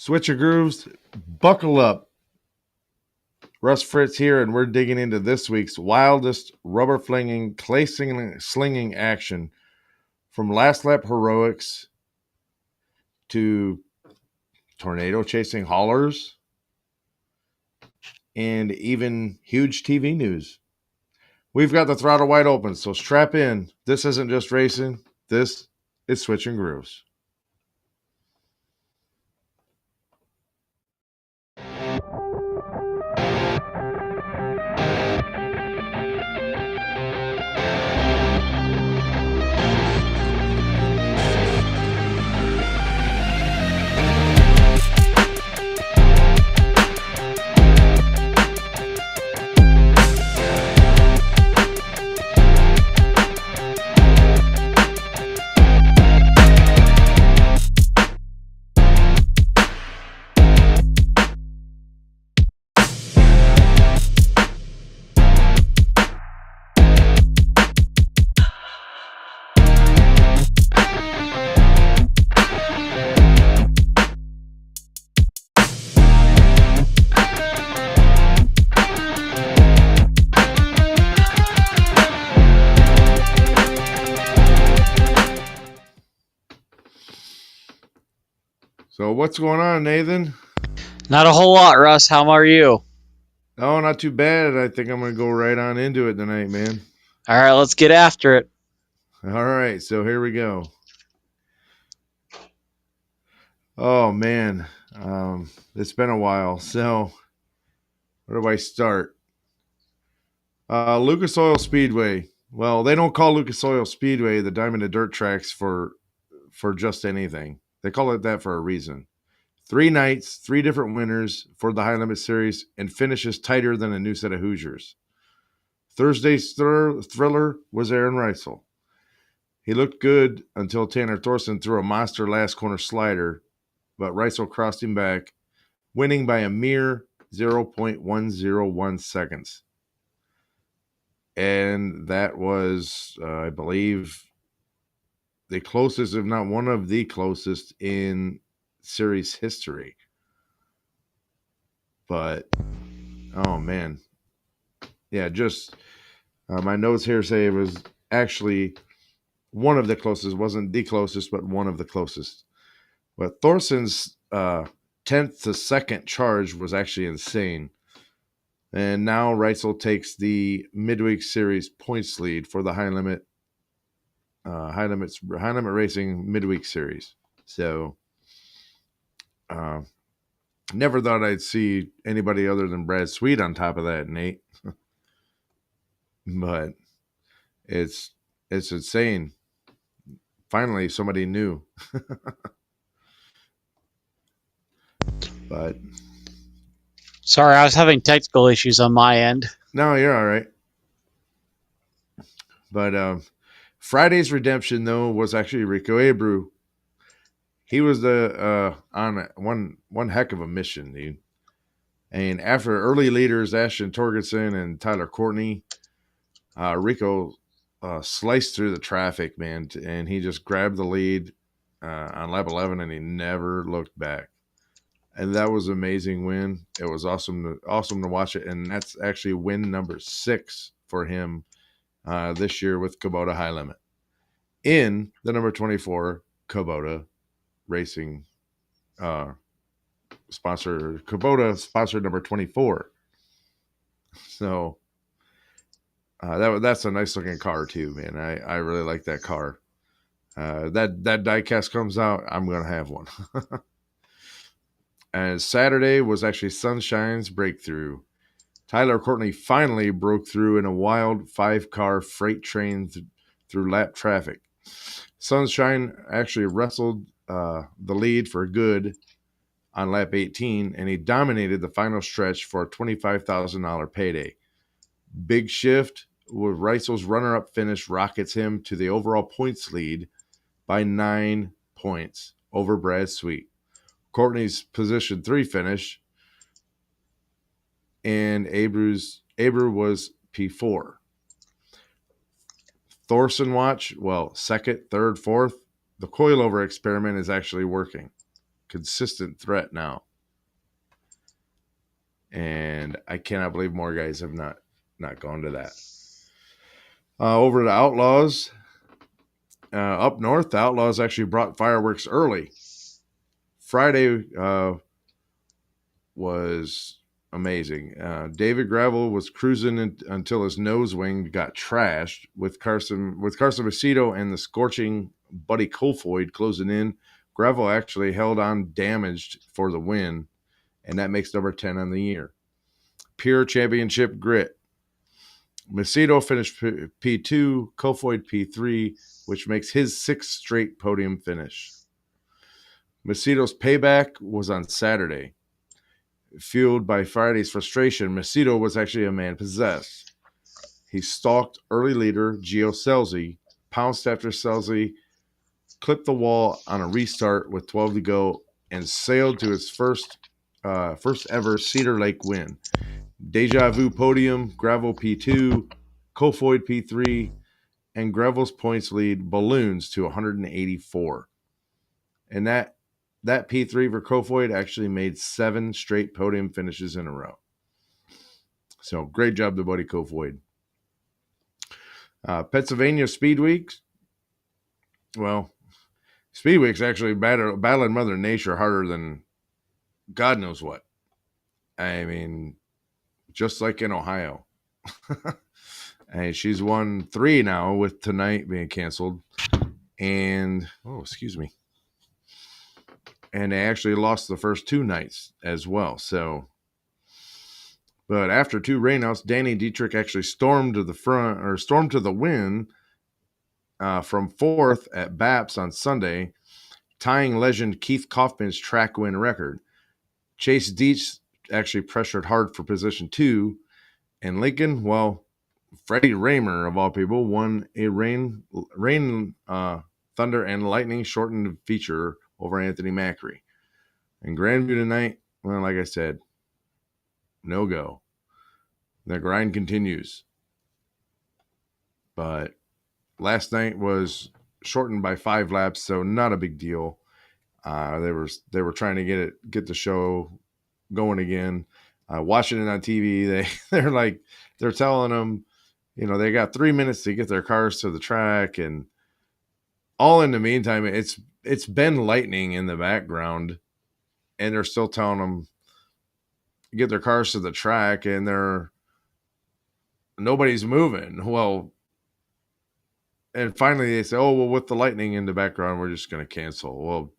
Switch your grooves, buckle up. Russ Fritz here, and we're digging into this week's wildest rubber flinging, clay slinging action, from last lap heroics to tornado chasing haulers and even huge TV news. We've got the throttle wide open, so strap in. This isn't just racing, this is switching grooves. So what's going on, Nathan? Not a whole lot, Russ. How are you? Oh, not too bad. I think I'm going to go right on into it tonight, man. All right, let's get after it. All right, so here we go. Oh, man. It's been a while. So where do I start? Lucas Oil Speedway. Well, they don't call Lucas Oil Speedway the Diamond and Dirt tracks for just anything. They call it that for a reason. 3 nights, 3 different winners for the High Limit Series, and finishes tighter than a new set of Hoosiers. Thursday's thriller was Aaron Reisel. He looked good until Tanner Thorson threw a monster last corner slider, but Reisel crossed him back, winning by a mere 0.101 seconds. And that was, I believe, the closest, if not one of the closest, in series history. But, oh, man. Yeah, just my notes here say it was actually one of the closest. Wasn't the closest, but one of the closest. But Thorson's 10th to 2nd charge was actually insane. And now Reisel takes the midweek series points lead for the high limit racing midweek series. So never thought I'd see anybody other than Brad Sweet on top of that, Nate. But it's insane. Finally, somebody new. But sorry, I was having technical issues on my end. No, you're all right. But Friday's redemption, though, was actually Rico Abreu. He was on one heck of a mission, dude. And after early leaders Ashton Torgerson and Tyler Courtney, Rico sliced through the traffic, man, and he just grabbed the lead on lap 11, and he never looked back. And that was an amazing win. It was awesome to watch it, and that's actually win number 6 for him this year with Kubota High Limit in the number 24 Kubota Racing sponsor. Kubota sponsored number 24. So that's a nice looking car too, man. I really like that car. That diecast comes out, I'm gonna have one. And Saturday was actually Sunshine's breakthrough. Tyler Courtney finally broke through in a wild 5-car freight train through lap traffic. Sunshine actually wrestled the lead for good on lap 18, and he dominated the final stretch for a $25,000 payday. Big shift with Reisel's runner-up finish rockets him to the overall points lead by 9 points over Brad Sweet. Courtney's position 3 finish, and Abreu was P4. Thorson watch, well, 2nd, 3rd, 4th. The coilover experiment is actually working. consistent threat now. And I cannot believe more guys have not gone to that. Over to Outlaws. Up north, the Outlaws actually brought fireworks early. Friday was amazing. David Gravel was cruising until his nose wing got trashed with Carson Macedo and the scorching Buddy Kofoid closing in. Gravel actually held on damaged for the win, and that makes number 10 on the year. Pure championship grit. Macedo finished P2, Kofoid P3, which makes his 6th straight podium finish. Macedo's payback was on Saturday. Fueled by Friday's frustration, Macedo was actually a man possessed. He stalked early leader Gio Scelzi, pounced after Scelzi, clipped the wall on a restart with 12 to go, and sailed to his first ever Cedar Lake win. Deja Vu podium, Gravel P2, Kofoid P3, and Gravel's points lead balloons to 184. And that P3 for Kofoid actually made 7 straight podium finishes in a row. So great job to Buddy Kofoid. Pennsylvania Speedweek. Well, Speedweek's actually battling Mother Nature harder than God knows what. I mean, just like in Ohio. And she's won 3 now with tonight being canceled. And, excuse me. And they actually lost the first 2 nights as well. So, but after 2 rainouts, Danny Dietrich actually stormed to the win from 4th at Baps on Sunday, tying legend Keith Kaufman's track win record. Chase Dietz actually pressured hard for position 2, and Lincoln, Freddie Raymer of all people, won a rain, thunder, and lightning shortened feature over Anthony Macri. And Grandview tonight, well, like I said, no go. The grind continues. But last night was shortened by 5 laps, so not a big deal. They were trying to get the show going again. Watching it on TV, they're telling them, they got 3 minutes to get their cars to the track, and all in the meantime, it's been lightning in the background, and they're still telling them get their cars to the track, and nobody's moving. Well, and finally they say, with the lightning in the background, we're just going to cancel. Well,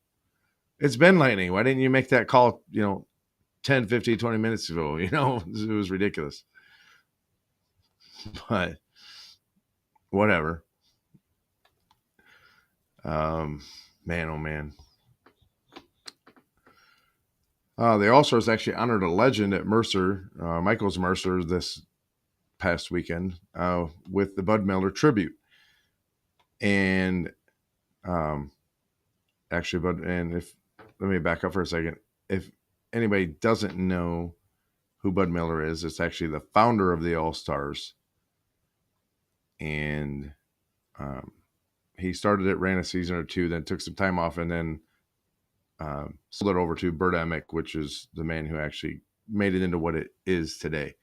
it's been lightning. Why didn't you make that call, 10, 15, 20 minutes ago? It was ridiculous. But whatever. Man, oh man. The All-Stars actually honored a legend at Mercer, Michaels Mercer, this past weekend with the Bud Miller tribute. And let me back up for a second. If anybody doesn't know who Bud Miller is, it's actually the founder of the All-Stars. And he started it, ran a season or 2, then took some time off, and then sold it over to Bert Emick, which is the man who actually made it into what it is today.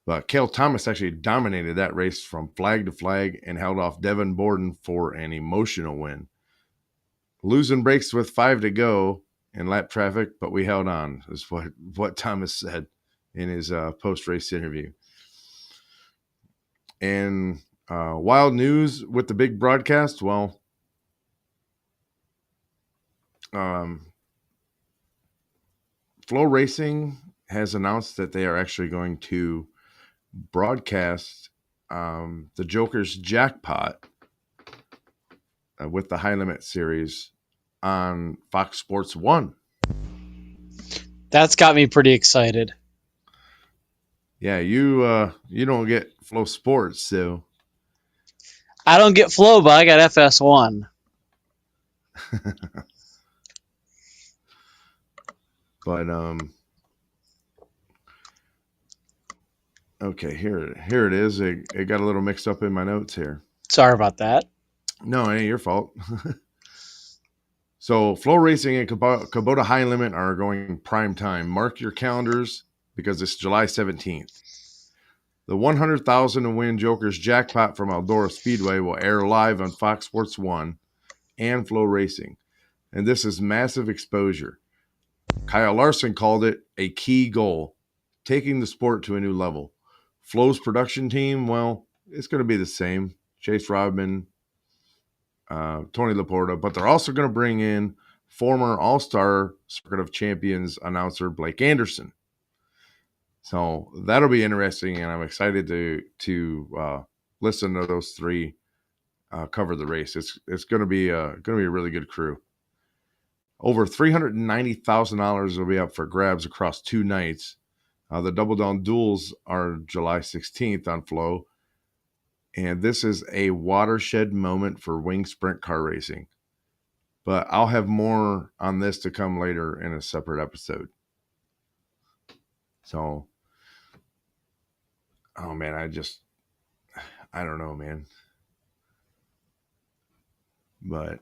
But Cale Thomas actually dominated that race from flag to flag and held off Devin Borden for an emotional win. Losing brakes with 5 to go in lap traffic, but we held on, is what Thomas said in his post-race interview. And wild news with the big broadcast, Flow Racing has announced that they are actually going to broadcast the Joker's Jackpot with the High Limit Series on Fox Sports 1. That's got me pretty excited. Yeah, you don't get Flow Sports, so I don't get Flow, but I got FS1. But okay, here it is. It got a little mixed up in my notes here. Sorry about that. No, it ain't your fault. So Flow Racing and Kubota High Limit are going prime time. Mark your calendars because it's July 17th. The 100,000 to win Joker's jackpot from Eldora Speedway will air live on Fox Sports 1 and Flow Racing. And this is massive exposure. Kyle Larson called it a key goal, taking the sport to a new level. Flow's production team, well, it's going to be the same. Chase Rodman, Tony Laporta, but they're also going to bring in former All-Star Circuit of Champions announcer Blake Anderson. So that'll be interesting, and I'm excited to listen to those three cover the race. It's going to be a really good crew. Over $390,000 will be up for grabs across 2 nights. The Double Down Duels are July 16th on Flow, and this is a watershed moment for wing sprint car racing. But I'll have more on this to come later in a separate episode. So, oh man, I don't know, man. But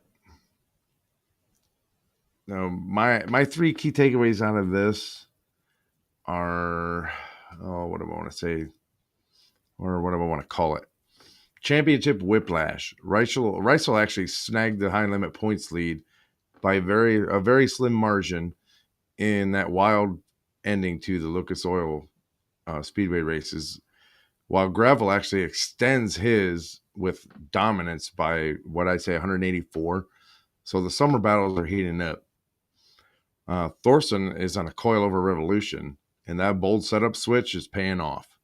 no, my 3 key takeaways out of this are, what do I want to say, or what do I want to call it? Championship whiplash. Reisel actually snagged the high limit points lead by a very slim margin in that wild ending to the Lucas Oil Speedway races, while Gravel actually extends his with dominance by what I say 184. So the summer battles are heating up. Thorson is on a coilover revolution, and that bold setup switch is paying off.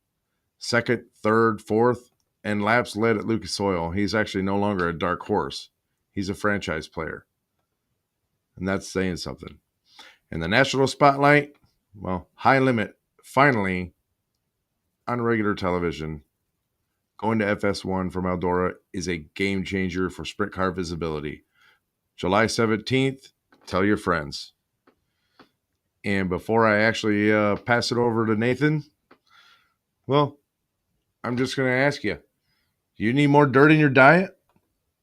Second, third, fourth, and laps led at Lucas Oil. He's actually no longer a dark horse. He's a franchise player. And that's saying something. And the national spotlight, well, High Limit finally on regular television. Going to FS1 from Eldora is a game changer for sprint car visibility. July 17th, tell your friends. And before I actually pass it over to Nathan, well, I'm just going to ask you, do you need more dirt in your diet?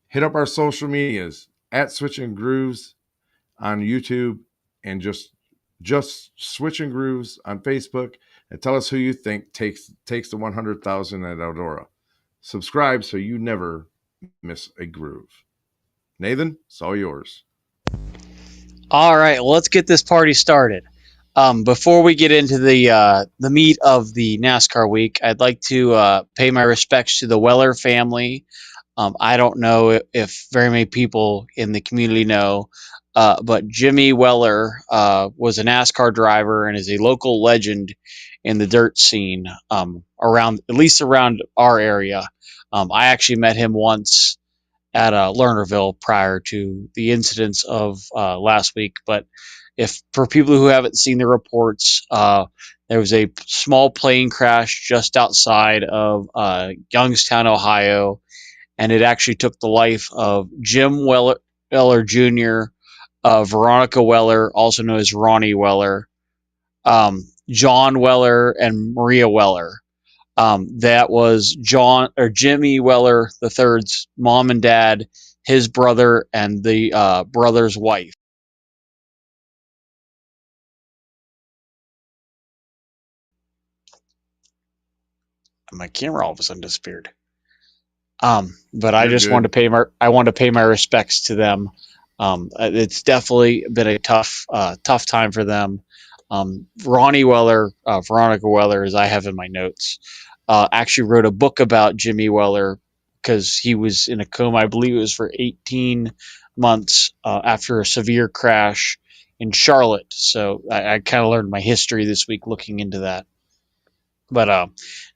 Hit up our social medias at Switching Grooves on YouTube and just Switching Grooves on Facebook, and tell us who you think takes the 100,000 at Eldora. Subscribe so you never miss a groove. Nathan, it's all yours. All right, well, let's get this party started. Before we get into the meat of the NASCAR week, I'd like to pay my respects to the Weller family. I don't know if very many people in the community know, but Jimmy Weller was a NASCAR driver and is a local legend in the dirt scene around, at least around our area. I actually met him once at Lernerville prior to the incidents of last week. But if for people who haven't seen the reports, there was a small plane crash just outside of Youngstown, Ohio, and it actually took the life of Jim Weller Jr., Veronica Weller, also known as Ronnie Weller, John Weller, and Maria Weller. That was Jimmy Weller the third's mom and dad, his brother, and the brother's wife. My camera all of a sudden disappeared. But I You're just wanted to good. pay my respects to them. It's definitely been a tough time for them. Ronnie Weller, Veronica Weller, as I have in my notes, actually wrote a book about Jimmy Weller because he was in a coma. I believe it was for 18 months after a severe crash in Charlotte. So I kind of learned my history this week looking into that. But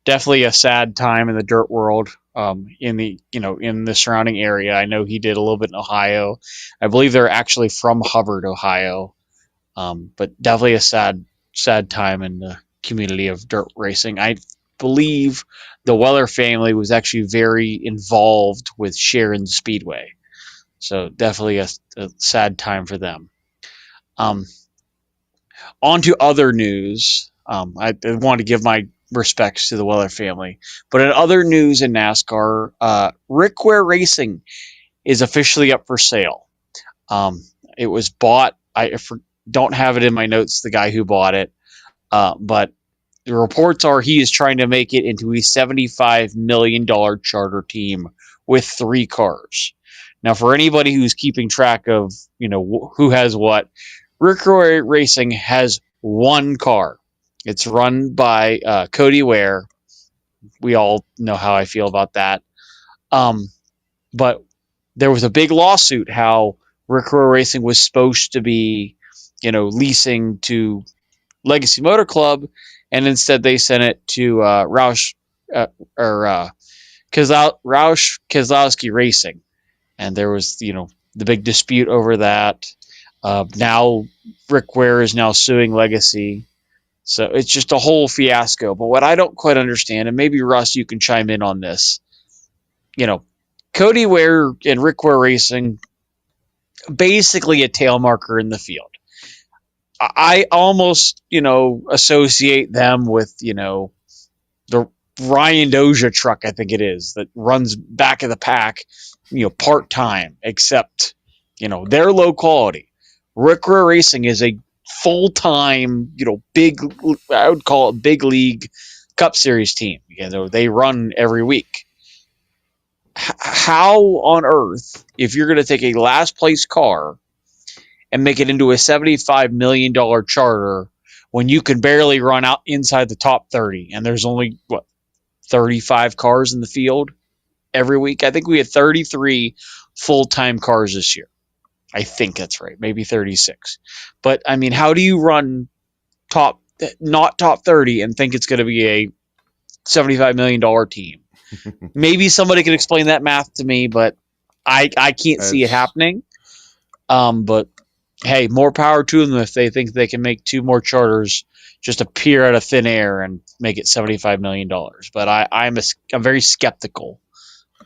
definitely a sad time in the dirt world. In the surrounding area, I know he did a little bit in Ohio. I believe they're actually from Hubbard, Ohio. But definitely a sad time in the community of dirt racing. I believe the Weller family was actually very involved with Sharon Speedway, so definitely a sad time for them. Um, On to other news. I want to give my respects to the Weller family, but in other news in NASCAR, Ware Racing is officially up for sale. Um, It was bought. Don't have it in my notes, the guy who bought it. But the reports are he is trying to make it into a $75 million charter team with 3 cars. Now, for anybody who's keeping track of, who has what, Rick Roy Racing has 1 car. It's run by Cody Ware. We all know how I feel about that. But there was a big lawsuit how Rick Roy Racing was supposed to be, leasing to Legacy Motor Club, and instead they sent it to Roush Keselowski Racing, and there was the big dispute over that. Now Rick Ware is now suing Legacy, so it's just a whole fiasco. But what I don't quite understand, and maybe Russ, you can chime in on this. Cody Ware and Rick Ware Racing, basically a tail marker in the field. I almost, associate them with, the Ryan Doja truck, I think it is, that runs back of the pack, part-time, except, they're low quality. Rick Ware Racing is a full-time, big, I would call it big league Cup Series team. They run every week. How on earth, if you're going to take a last place car and make it into a $75 million charter when you can barely run out inside the top 30, and there's only 35 cars in the field every week? I think we had 33 full-time cars this year. I think that's right, maybe 36. But I mean, how do you run not top 30 and think it's going to be a $75 million team? Maybe somebody can explain that math to me, but I can't see it happening. But hey, more power to them if they think they can make 2 more charters just appear out of thin air and make it $75 million. But I'm very skeptical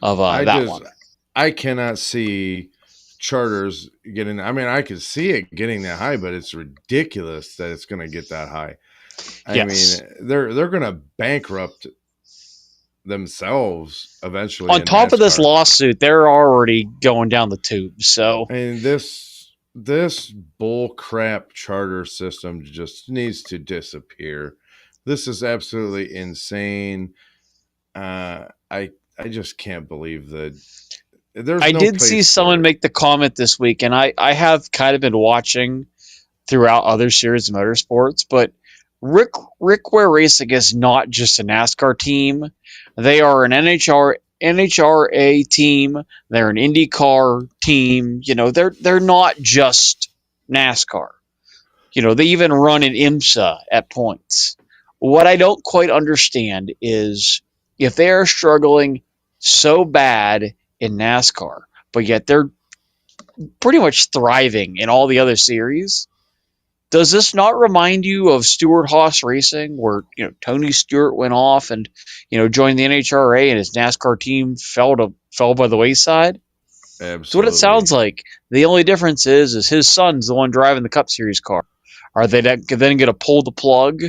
of that one. I cannot see charters getting. I mean, I could see it getting that high, but it's ridiculous that it's going to get that high. I mean, they're going to bankrupt themselves eventually. On top of this lawsuit, they're already going down the tube. So, and this bull crap charter system just needs to disappear. This is absolutely insane. I just can't believe that. I did see someone make the comment this week, and I have kind of been watching throughout other series of motorsports, but Rick Ware Racing is not just a NASCAR team. They are an NHRA team. They're an IndyCar team. They're not just NASCAR. They even run an IMSA at points. What I don't quite understand is if they are struggling so bad in NASCAR, but yet they're pretty much thriving in all the other series. Does this not remind you of Stewart-Haas Racing, where Tony Stewart went off and joined the NHRA and his NASCAR team fell by the wayside? Absolutely. That's what it sounds like. The only difference is his son's the one driving the Cup Series car. Are they then going to pull the plug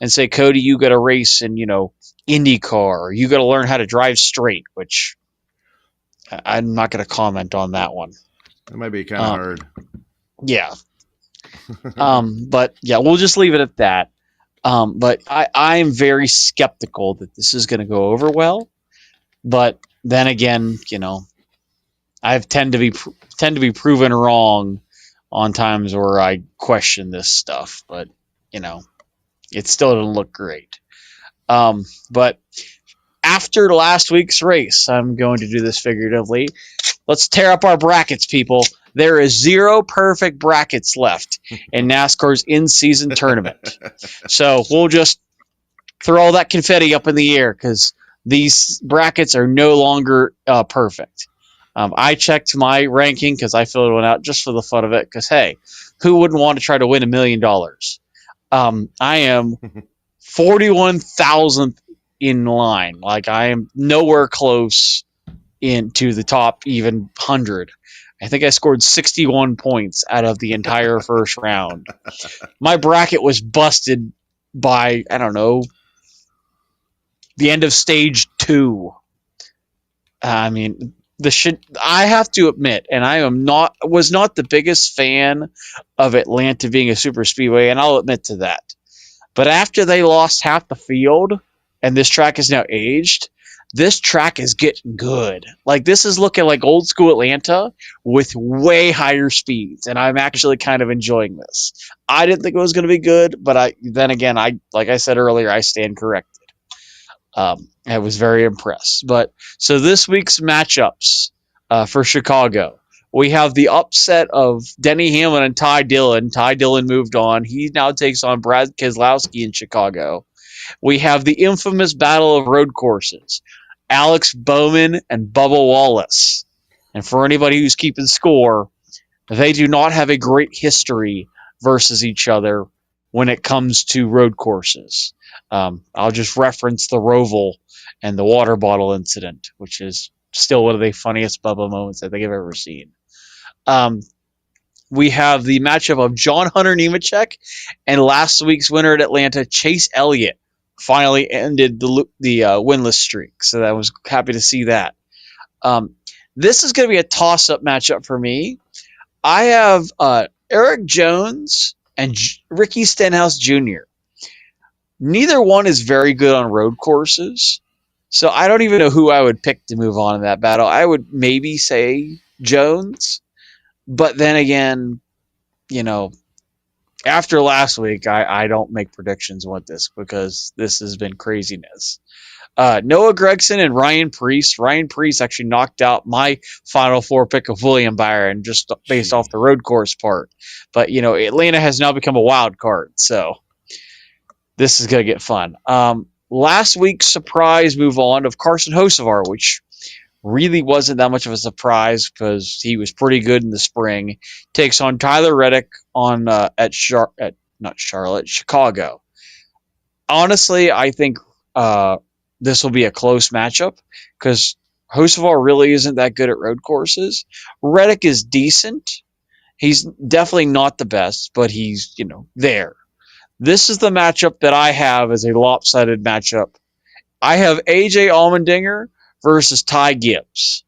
and say, Cody, you got to race in IndyCar, or you got to learn how to drive straight? Which I'm not going to comment on that one. It might be kind of hard. Yeah. But yeah, we'll just leave it at that. But I am very skeptical that this is going to go over well. But then again, I tend to be proven wrong on times where I question this stuff. But it still doesn't look great. But after last week's race, I'm going to do this figuratively. Let's tear up our brackets, people. There is 0 perfect brackets left in NASCAR's in-season tournament. So we'll just throw all that confetti up in the air because these brackets are no longer perfect. I checked my ranking because I filled one out just for the fun of it because, hey, who wouldn't want to try to win $1 million? I am 41,000th in line. Like, I am nowhere close into the top even 100. I think I scored 61 points out of the entire first round. My bracket was busted by, I don't know, the end of stage 2. I mean, I have to admit, and I am not was not the biggest fan of Atlanta being a super speedway, and I'll admit to that. But after they lost half the field, and this track is now aged, this track is getting good. Like this is looking like old school Atlanta with way higher speeds, and I'm actually kind of enjoying this. I didn't think it was going to be good, but I like I said earlier, I stand corrected. I was very impressed. But so this week's matchups for Chicago, we have the upset of Denny Hamlin and Ty Dillon. Ty Dillon moved on. He now takes on Brad Keselowski in Chicago. We have the infamous battle of road courses, Alex Bowman and Bubba Wallace. And for anybody who's keeping score, they do not have a great history versus each other when it comes to road courses. I'll just reference the Roval and the water bottle incident, which is still one of the funniest Bubba moments I think I've ever seen. Um, we have the matchup of John Hunter Nemechek and last week's winner at Atlanta, Chase Elliott, finally ended the winless streak. So I was happy to see that. Um, this is going to be a toss-up matchup for me. I have Eric Jones and Ricky Stenhouse Jr. Neither one is very good on road courses, so I don't even know who I would pick to move on in that battle. I would maybe say Jones, but then again, you know, after last week, I don't make predictions with this because this has been craziness. Noah Gregson and Ryan Preece. Ryan Preece actually knocked out my Final Four pick of William Byron just based off Gee. the road course part. But, Atlanta has now become a wild card. So this is going to get fun. Last week's surprise move on of Carson Hocevar, which really wasn't that much of a surprise because he was pretty good in the spring, takes on Tyler Reddick on at not Charlotte, Chicago. Honestly, I think this will be a close matchup because Hocevar really isn't that good at road courses. Reddick is decent. He's definitely not the best, but he's, there. This is the matchup that I have as a lopsided matchup. I have AJ Allmendinger versus Ty Gibbs.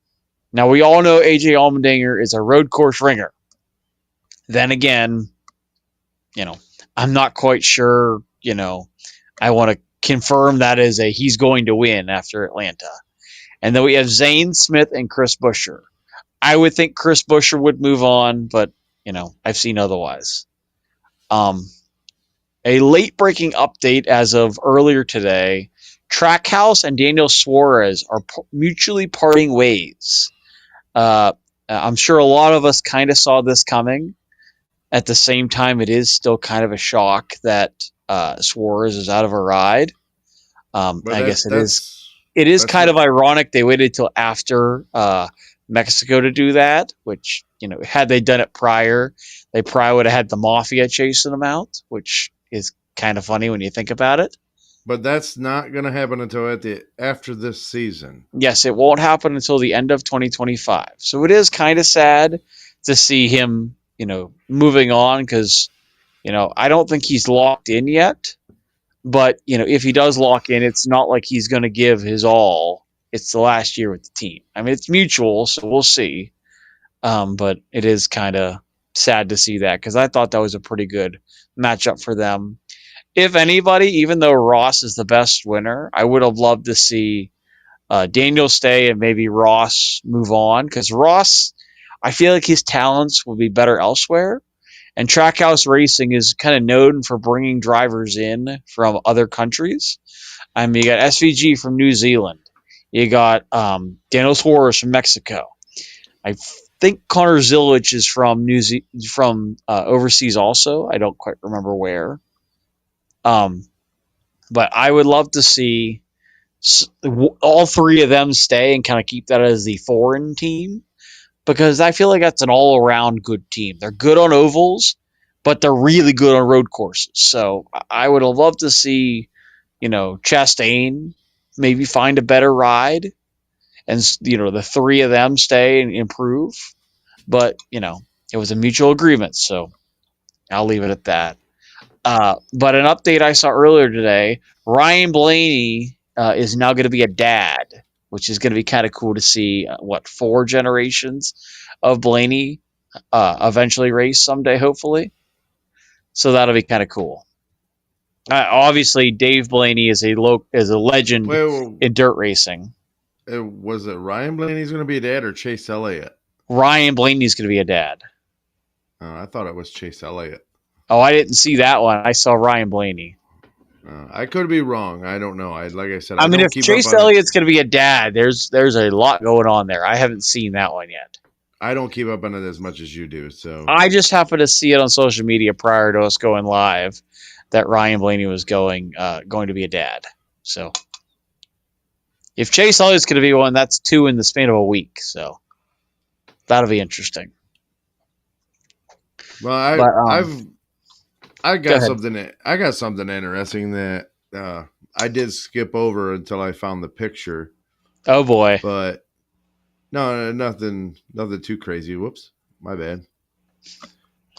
Now, we all know AJ Allmendinger is a road course ringer. Then again, you know, I'm not quite sure, I want to confirm that is he's going to win after Atlanta. And then we have Zane Smith and Chris Buescher. I would think Chris Buescher would move on, but I've seen otherwise. A late breaking update as of earlier today: Trackhouse and Daniel Suarez are mutually parting ways. I'm sure a lot of us kind of saw this coming. At the same time, it is still kind of a shock that Suarez is out of a ride. But I guess that it is that's kind not of ironic they waited till after Mexico to do that, which, had they done it prior, they probably would have had the mafia chasing them out, which is kind of funny when you think about it. but that's not going to happen until after this season. Yes, it won't happen until the end of 2025. So it is kind of sad to see him, moving on because, I don't think he's locked in yet. But, if he does lock in, it's not like he's going to give his all. It's the last year with the team. I mean, it's mutual, so we'll see. But it is kind of sad to see that because I thought that was a pretty good matchup for them. If anybody, even though Ross is the best winner, I would have loved to see Daniel stay and maybe Ross move on because Ross, I feel like his talents will be better elsewhere. And Trackhouse Racing is kind of known for bringing drivers in from other countries. I mean, you got SVG from New Zealand. You got Daniel Suarez from Mexico. I think Connor Zilic is from from overseas also. I don't quite remember where. But I would love to see all three of them stay and kind of keep that as the foreign team because I feel like that's an all-around good team. They're good on ovals, but they're really good on road courses. So I would have loved to see, Chastain maybe find a better ride and, the three of them stay and improve. But, it was a mutual agreement. So I'll leave it at that. But an update I saw earlier today, Ryan Blaney is now going to be a dad, which is going to be kind of cool to see. What 4 generations of Blaney eventually race someday, hopefully. So that'll be kind of cool. Obviously, Dave Blaney is a legend Wait, in dirt racing. was it Ryan Blaney's going to be a dad or Chase Elliott? Ryan Blaney's going to be a dad. I thought it was Chase Elliott. Oh, I didn't see that one. I saw Ryan Blaney. I could be wrong. I don't know. Like I said, I I mean, don't if keep up Chase on it. Elliott's going to be a dad, there's a lot going on there. I haven't seen that one yet. I don't keep up on it as much as you do. So I just happened to see it on social media prior to us going live that Ryan Blaney was going to be a dad. So if Chase Elliott's going to be one, that's 2 in the span of a week. So that'll be interesting. well, But I go got ahead. something. I got something interesting that I did skip over until I found the picture. Oh boy. But no, nothing too crazy. Whoops, my bad.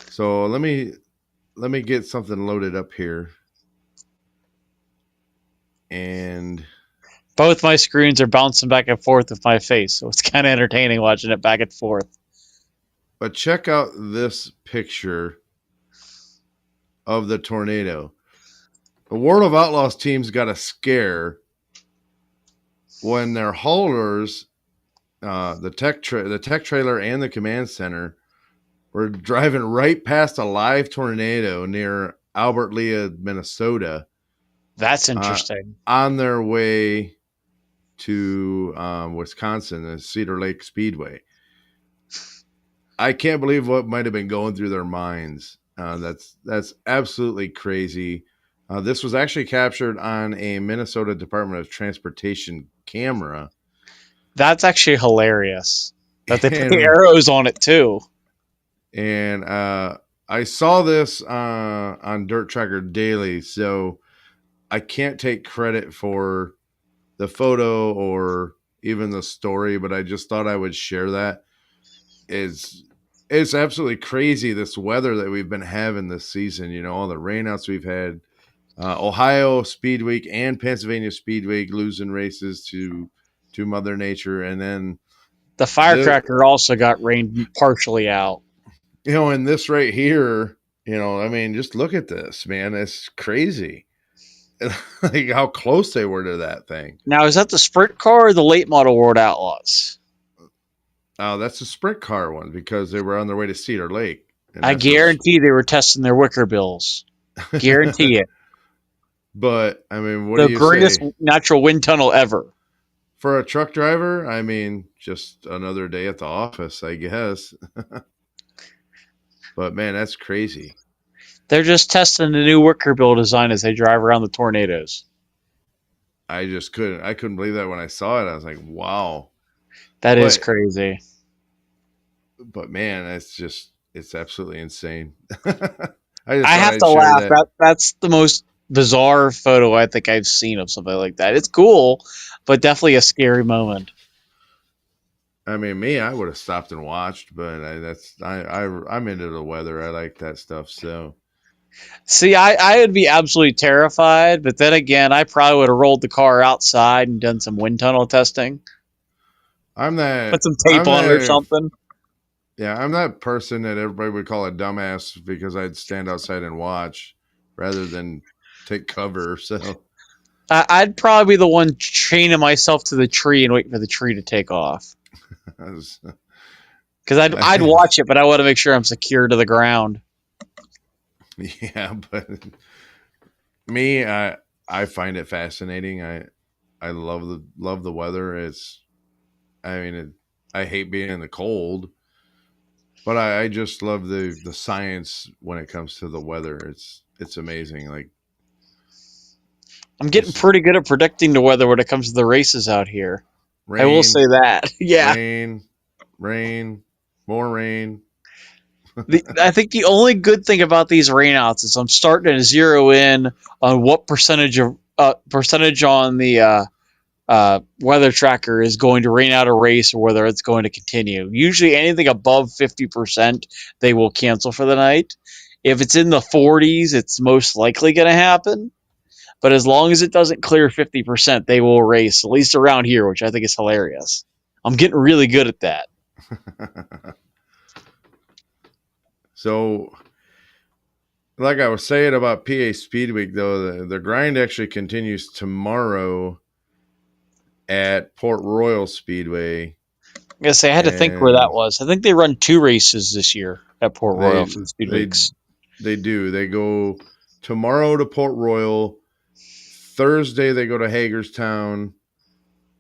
So let me get something loaded up here, and Both my screens are bouncing back and forth with my face, so it's kind of entertaining watching it back and forth. but check out this picture of the tornado. The World of Outlaws team's got a scare when their haulers, the tech trailer and the command center, were driving right past a live tornado near Albert Lea, Minnesota, That's interesting. on their way to Wisconsin, the Cedar Lake Speedway. I can't believe what might have been going through their minds. That's absolutely crazy. This was actually captured on a Minnesota Department of Transportation camera. That's actually hilarious that they put the And arrows on it too. I saw this on Dirt Tracker Daily, so I can't take credit for the photo or even the story, but I just thought I would share that. It's absolutely crazy, this weather that we've been having this season. You know, all the rainouts we've had. Ohio Speedweek and Pennsylvania Speedweek losing races to Mother Nature, and then The firecracker also got rained partially out. and this right here, I mean, just look at this, man. It's crazy. Like how close they were to that thing. Now, is that the sprint car or the late model World Outlaws? Oh, that's the sprint car one because they were on their way to Cedar Lake. And I that's what's, guarantee they were testing their wicker bills. Guarantee it. but I mean, what do The you greatest say? natural wind tunnel ever. For a truck driver, I mean, just another day at the office, I guess. But man, that's crazy. They're just testing the new wicker bill design as they drive around the tornadoes. I couldn't believe that when I saw it. I was like, wow. That is But crazy. man, it's absolutely insane. I have to share laugh. that. That's the most bizarre photo I think I've seen of something like that. It's cool, but definitely a scary moment. I mean, I would have stopped and watched, but I'm into the weather. I like that stuff. So See, I would be absolutely terrified, but then again, I probably would have rolled the car outside and done some wind tunnel testing, put some tape I'm on it or that something. yeah, I'm that person that everybody would call a dumbass because I'd stand outside and watch rather than take cover. So I'd probably be the one chaining myself to the tree and waiting for the tree to take off. I was, Because I'd watch it, but I want to make sure I'm secure to the ground. yeah, but me, I find it fascinating. I love the weather. I mean, I hate being in the cold, but I just love the science when it comes to the weather. It's amazing. Like I'm getting just pretty good at predicting the weather when it comes to the races out here. I will rain, say that. Yeah. rain, rain, more rain. I think the only good thing about these rainouts is I'm starting to zero in on what percentage on the weather tracker is going to rain out a race or whether it's going to continue. Usually anything above 50%, they will cancel for the night. If it's in the 40s, it's most likely going to happen. but as long as it doesn't clear 50%, they will race, at least around here, which I think is hilarious. I'm getting really good at that. So, like I was saying about PA Speedweek, though, the grind actually continues tomorrow at Port Royal Speedway, I guess I had to think where that and was. I think they run 2 races this year at Port Royal they for the they Speedweeks. they do. They go tomorrow to Port Royal. Thursday they go to Hagerstown.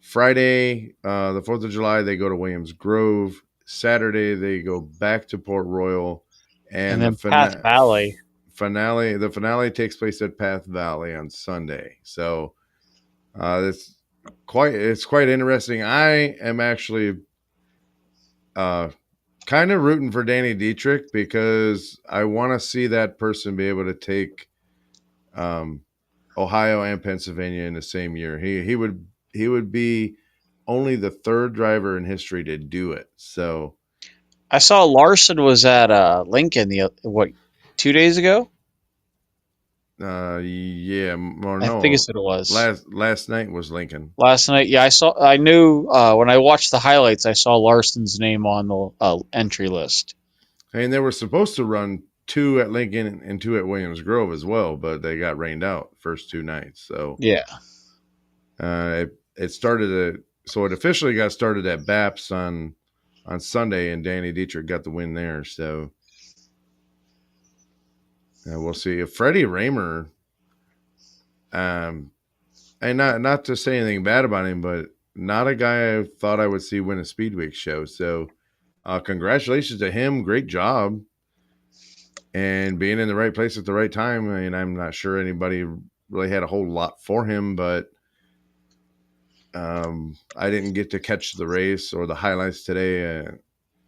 Friday, the 4th of July, they go to Williams Grove. Saturday, they go back to Port Royal, And and then Path Valley. the finale takes place at Path Valley on Sunday. So it's quite interesting. I am actually kind of rooting for Danny Dietrich because I want to see that person be able to take Ohio and Pennsylvania in the same year. He would be only the third driver in history to do it. So I saw Larson was at Lincoln 2 days ago. yeah, or I think no, it's what it was. last night was Lincoln. Last night, yeah, I saw. I knew when I watched the highlights, I saw Larson's name on the entry list. And they were supposed to run 2 at Lincoln and 2 at Williams Grove as well, but they got rained out first 2 nights. So Yeah, it started so it officially got started at Baps on Sunday, and Danny Dietrich got the win there. So we'll see if Freddie Raymer, and not to say anything bad about him, but not a guy I thought I would see win a Speedweek show. So congratulations to him. Great job. And being in the right place at the right time. I mean, I'm not sure anybody really had a whole lot for him, but I didn't get to catch the race or the highlights today.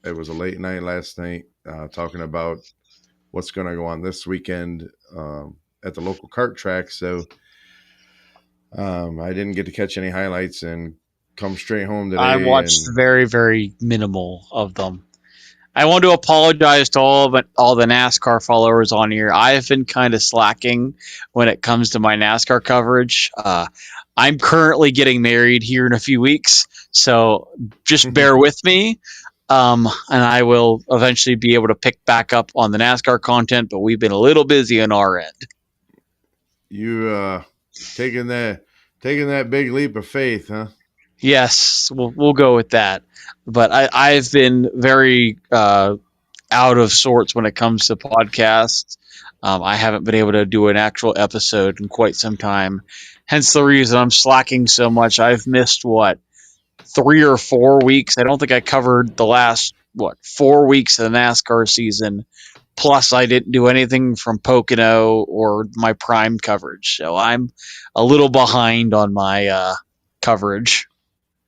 It was a late night last night talking about what's going to go on this weekend at the local kart track. So I didn't get to catch any highlights and come straight home I today. watched And very, very minimal of them. I want to apologize to all the NASCAR followers on here. I have been kind of slacking when it comes to my NASCAR coverage. I'm currently getting married here in a few weeks, so just bear with me. And I will eventually be able to pick back up on the NASCAR content, but we've been a little busy on our end. you taking that big leap of faith, huh? Yes, we'll go with that. But I've been very out of sorts when it comes to podcasts. I haven't been able to do an actual episode in quite some time. Hence the reason I'm slacking so much. I've missed 3 or 4 weeks. I don't think I covered the last 4 weeks of the NASCAR season. Plus, I didn't do anything from Pocono or my prime coverage, so I'm a little behind on my coverage.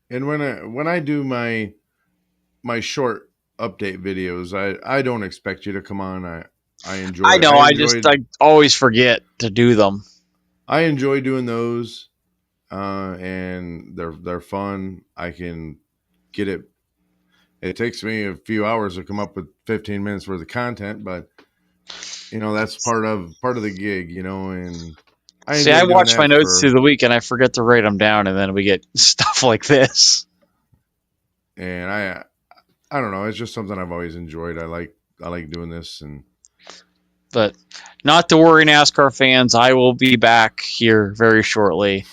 And when I do my short update videos, I don't expect you to come on. I know. I always forget to do them. I enjoy doing those, and they're fun. I can get it. It takes me a few hours to come up with 15 minutes worth of content, but that's part of the gig, and I See, I enjoy doing watch my that notes through the week and I forget to write them down, and then we get stuff like this. and I don't know. It's just something I've always enjoyed. I like doing this, and But not to worry, NASCAR fans. I will be back here very shortly.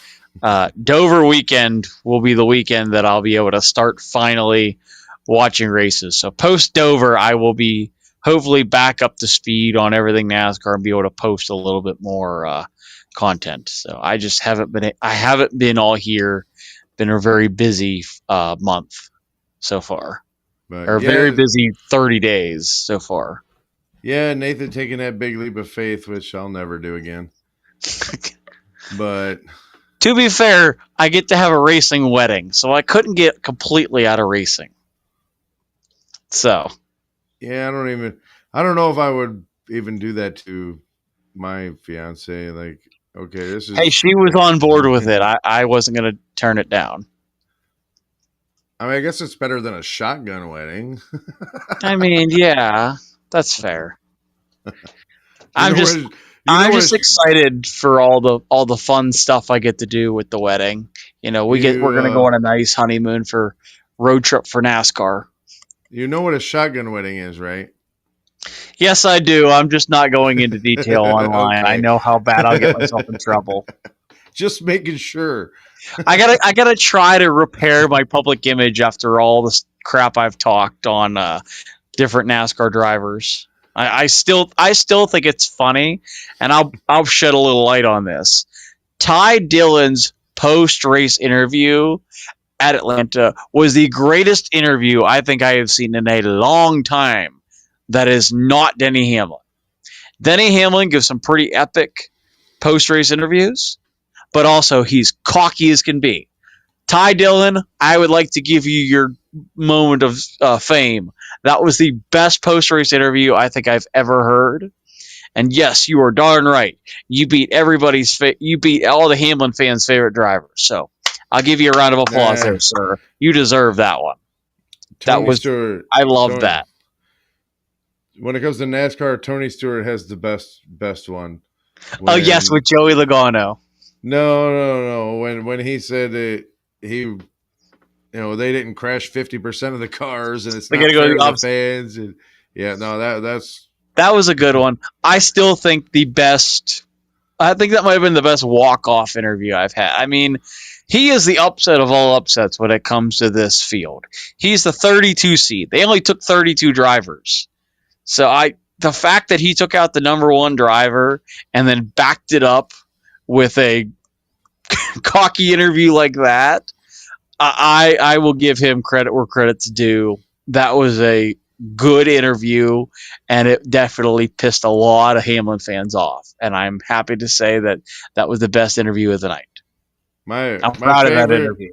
Dover weekend will be the weekend that I'll be able to start finally watching races. So post Dover, I will be hopefully back up to speed on everything NASCAR and be able to post a little bit more content. So I just haven't been. I haven't been all here. Been a very busy month so far, but or a very busy 30 days so far. Yeah, Nathan taking that big leap of faith, which I'll never do again. But to be fair, I get to have a racing wedding, so I couldn't get completely out of racing. So yeah, I don't know if I would even do that to my fiance. Like, okay, this hey, is. she was on board with it. I wasn't going to turn it down. I mean, I guess it's better than a shotgun wedding. I mean, yeah, that's fair. You You know I'm what? just excited for all the fun stuff I get to do with the wedding. We're You gonna go on a nice honeymoon for road trip for NASCAR. you know what a shotgun wedding is, right? Yes, I do. I'm just not going into detail online. I Okay. know how bad I'll get myself in trouble. Just making sure. I gotta try to repair my public image after all this crap I've talked on different NASCAR drivers. I still think it's funny, and I'll shed a little light on this. Ty Dillon's post race interview at Atlanta was the greatest interview I think I have seen in a long time. That is not Denny Hamlin. Denny Hamlin gives some pretty epic post race interviews, but also he's cocky as can be. Ty Dillon, I would like to give you your moment of fame. That was the best post race interview I think I've ever heard. And yes, you are darn right. You beat all the Hamlin fans' favorite drivers. So I'll give you a round of applause Nah, there, sir. You deserve that one. That Tony was Stewart. I love Tony, that. when it comes to NASCAR, Tony Stewart has the best one. Oh yes, When with Joey Logano. no. When he said that they didn't crash 50% of the cars and it's They not gotta go to fair the to the opposite. fans. And yeah, no, that's That was a good one. I still think the best. I think that might have been the best walk-off interview I've had. I mean, he is the upset of all upsets when it comes to this field. He's the 32 seed. They only took 32 drivers. So the fact that he took out the number one driver and then backed it up with a cocky interview like that, I will give him credit where credit's due. That was a good interview, and it definitely pissed a lot of Hamlin fans off. And I'm happy to say that that was the best interview of the night. my I'm my proud of that favorite interview.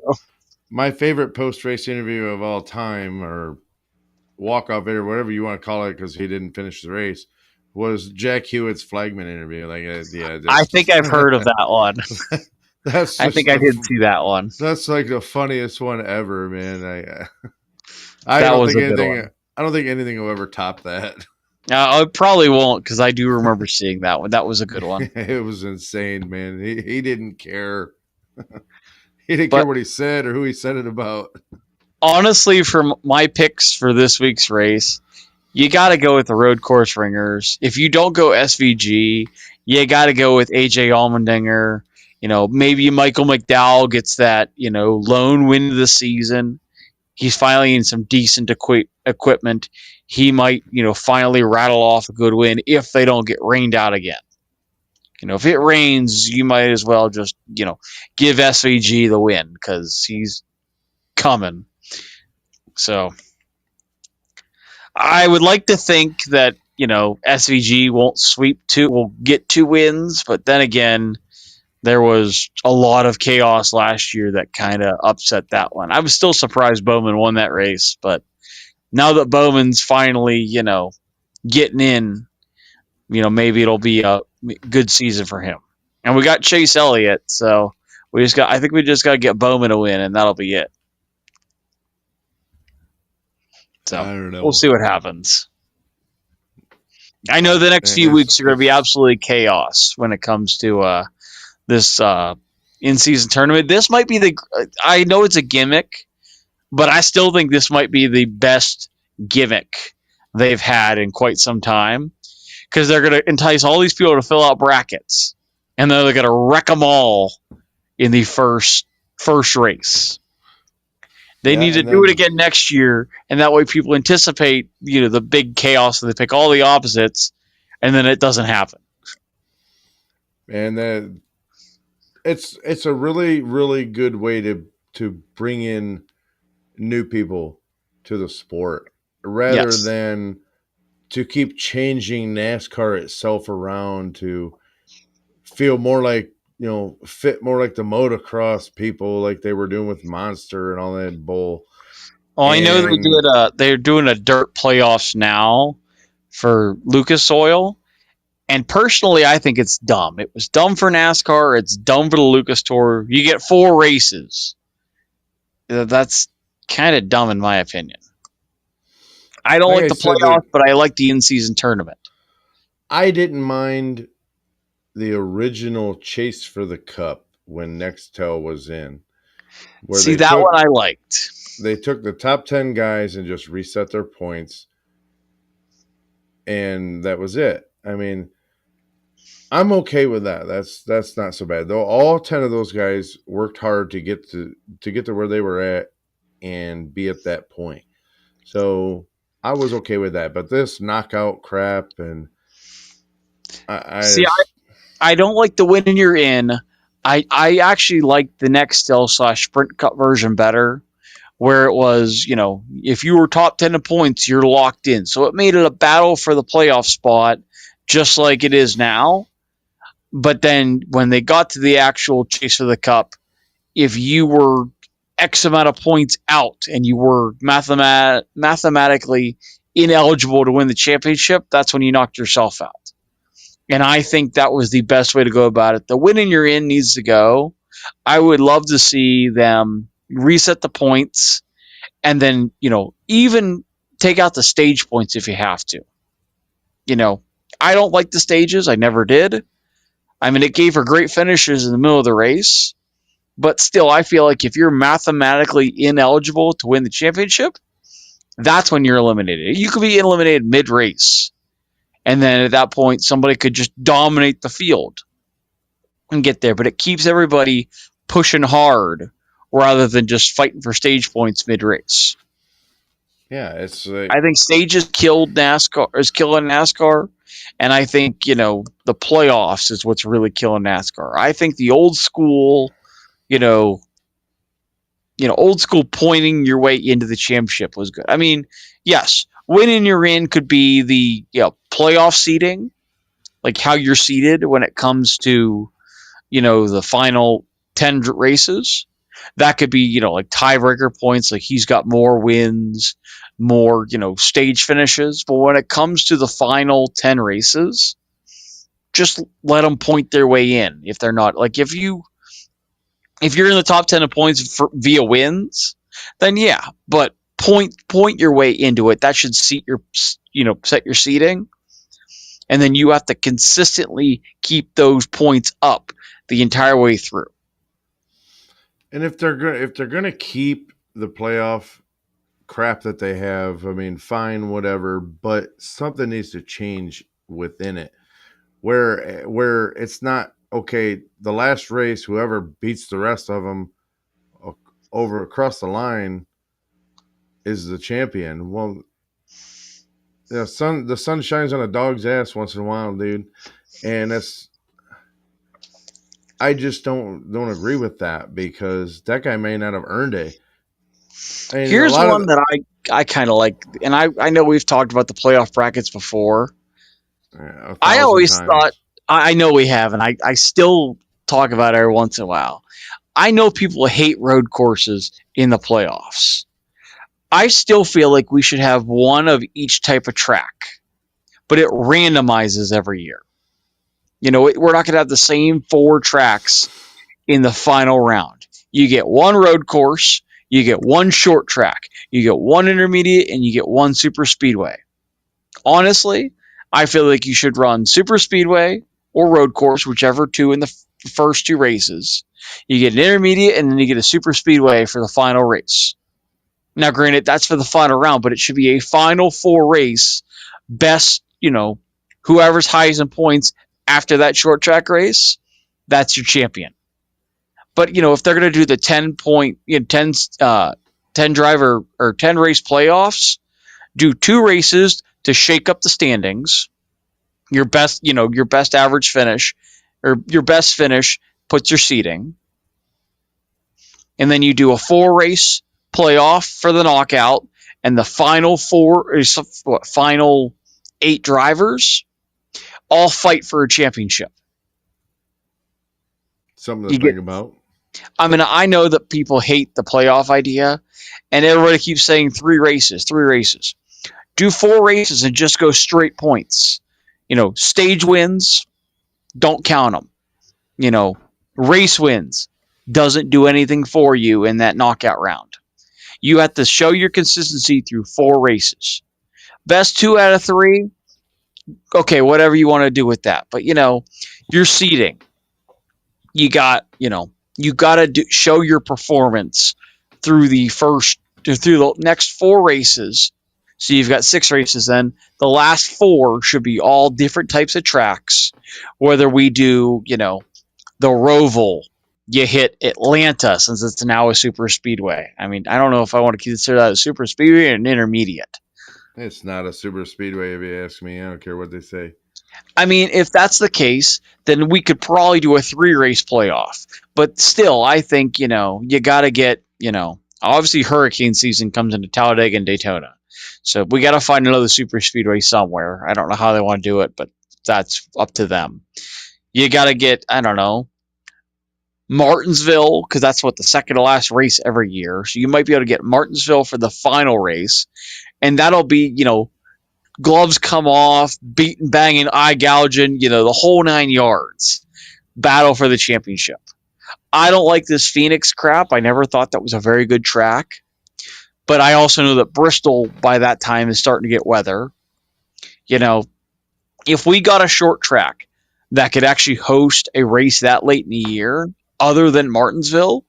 my favorite post race interview of all time, or walk off interview, whatever you want to call it, because he didn't finish the race, was Jack Hewitt's flagman interview. Like, yeah, I think just I've heard of that one. that's I think just I did see that one. that's like the funniest one ever, man. I That don't was think a good anything. one. I don't think anything will ever top that. I probably won't because I do remember seeing that one. That was a good one. It was insane, man. He didn't care. He didn't care But what he said or who he said it about. honestly, for my picks for this week's race, you got to go with the road course ringers. If you don't go SVG, you got to go with AJ Allmendinger. Maybe Michael McDowell gets that, lone win of the season. He's finally in some decent equipment. He might, finally rattle off a good win if they don't get rained out again. If it rains, you might as well just, give SVG the win because he's coming. So I would like to think that SVG will get two wins, but then again, there was a lot of chaos last year that kind of upset that one. I was still surprised Bowman won that race, but now that Bowman's finally getting in, maybe it'll be a good season for him. And we got Chase Elliott, so I think we just got to get Bowman a win, and that'll be it. So I don't we'll know, see what happens. I know but the next few weeks are going to be it's absolutely chaos when it comes to this in-season tournament. This might be I know it's a gimmick, but I still think this might be the best gimmick they've had in quite some time because they're going to entice all these people to fill out brackets, and then they're going to wreck them all in the first race. They yeah, need to and do it then again next year, and that way people anticipate the big chaos and they pick all the opposites, and then it doesn't happen. and then it's a really really good way to bring in new people to the sport rather Yes. than to keep changing NASCAR itself around to feel more like fit more like the motocross people like they were doing with Monster and all that bull. Oh, I know And they're doing a dirt playoffs now for Lucas Oil, and personally, I think it's dumb. It was dumb for NASCAR. It's dumb for the Lucas Tour. You get 4 races. That's kind of dumb in my opinion. I don't like like I the said, there playoffs, but I like the in-season tournament. I didn't mind the original chase for the cup when Nextel was in, where See, that one I liked. they took the top 10 guys and just reset their points, and that was it. I mean, I'm okay with that. That's not so bad. Though all 10 of those guys worked hard to get to where they were at and be at that point. So I was okay with that. But this knockout crap, and I See, just, I don't like the win and you're in. I actually like the Nextel/Sprint Cup version better, where it was, if you were top 10 of points, you're locked in. So it made it a battle for the playoff spot, just like it is now. But then when they got to the actual chase of the cup, if you were X amount of points out and you were mathematically ineligible to win the championship, that's when you knocked yourself out. And I think that was the best way to go about it. The win and you're in needs to go. I would love to see them reset the points and then, even take out the stage points if you have to. I don't like the stages. I never did. I mean, it gave her great finishes in the middle of the race, but still, I feel like if you're mathematically ineligible to win the championship, that's when you're eliminated. You could be eliminated mid race. And then at that point, somebody could just dominate the field and get there. But it keeps everybody pushing hard rather than just fighting for stage points mid race. yeah, it's like, I think stages killed NASCAR, is killing NASCAR. And I think, the playoffs is what's really killing NASCAR. I think the old school, you know, old school pointing your way into the championship was good. I mean, yes, winning your in could be the playoff seeding, like how you're seated when it comes to the final 10 races. That could be like tiebreaker points, like he's got more wins, more stage finishes. But when it comes to the final 10 races, just let them point their way in. If they're not, like, if you're in the top 10 of points via wins, then yeah, but point your way into it. That should set your seating, and then you have to consistently keep those points up the entire way through. and if they're gonna keep the playoff crap that they have, I mean, fine, whatever, but something needs to change within it, where it's not okay. The last race, whoever beats the rest of them over across the line is the champion. Well, the sun shines on a dog's ass once in a while, dude, and I just don't agree with that because that guy may not have earned it. And a Here's lot one of that I kind of like, and I know we've talked about the playoff brackets before. a I thousand always thought, times. I know we have, and I still talk about it every once in a while. I know people hate road courses in the playoffs. I still feel like we should have one of each type of track, but it randomizes every year. We're not going to have the same four tracks in the final round. You get one road course, you get one short track, you get one intermediate, and you get one super speedway. Honestly, I feel like you should run super speedway or road course, whichever two in the first two races. You get an intermediate, and then you get a super speedway for the final race. Now, granted, that's for the final round, but it should be a final four race. Best, whoever's highest in points after that short track race, that's your champion. But if they're going to do the 10 point, 10 driver or 10 race playoffs, do two races to shake up the standings. Your best average finish or your best finish puts your seeding, and then you do a four race playoff for the knockout, and the final final 8 drivers all fight for a championship. Something to You get think about. I mean, I know that people hate the playoff idea, and everybody keeps saying 3 races, 3 races. Do 4 races and just go straight points. Stage wins, don't count them. Race wins, doesn't do anything for you in that knockout round. You have to show your consistency through 4 races. Best 2 out of 3, Okay, whatever you want to do with that. But your seating, you got, you got to show your performance through the next four races. So you've got six races. Then the last four should be all different types of tracks. Whether we do, the Roval, you hit Atlanta since it's now a super speedway. I mean, I don't know if I want to consider that a super speedway or an intermediate. It's not a super speedway if you ask me. I don't care what they say. I mean, if that's the case, then we could probably do a three race playoff. But still, I think, you got to get, obviously hurricane season comes into Talladega and Daytona. So we got to find another super speedway somewhere. I don't know how they want to do it, but that's up to them. You got to get, I don't know, Martinsville, because that's what the second to last race every year. So you might be able to get Martinsville for the final race. And that'll be, gloves come off, beating, banging, eye gouging, the whole 9 yards. Battle for the championship. I don't like this Phoenix crap. I never thought that was a very good track. But I also know that Bristol by that time is starting to get weather. You know, if we got a short track that could actually host a race that late in the year, other than Martinsville,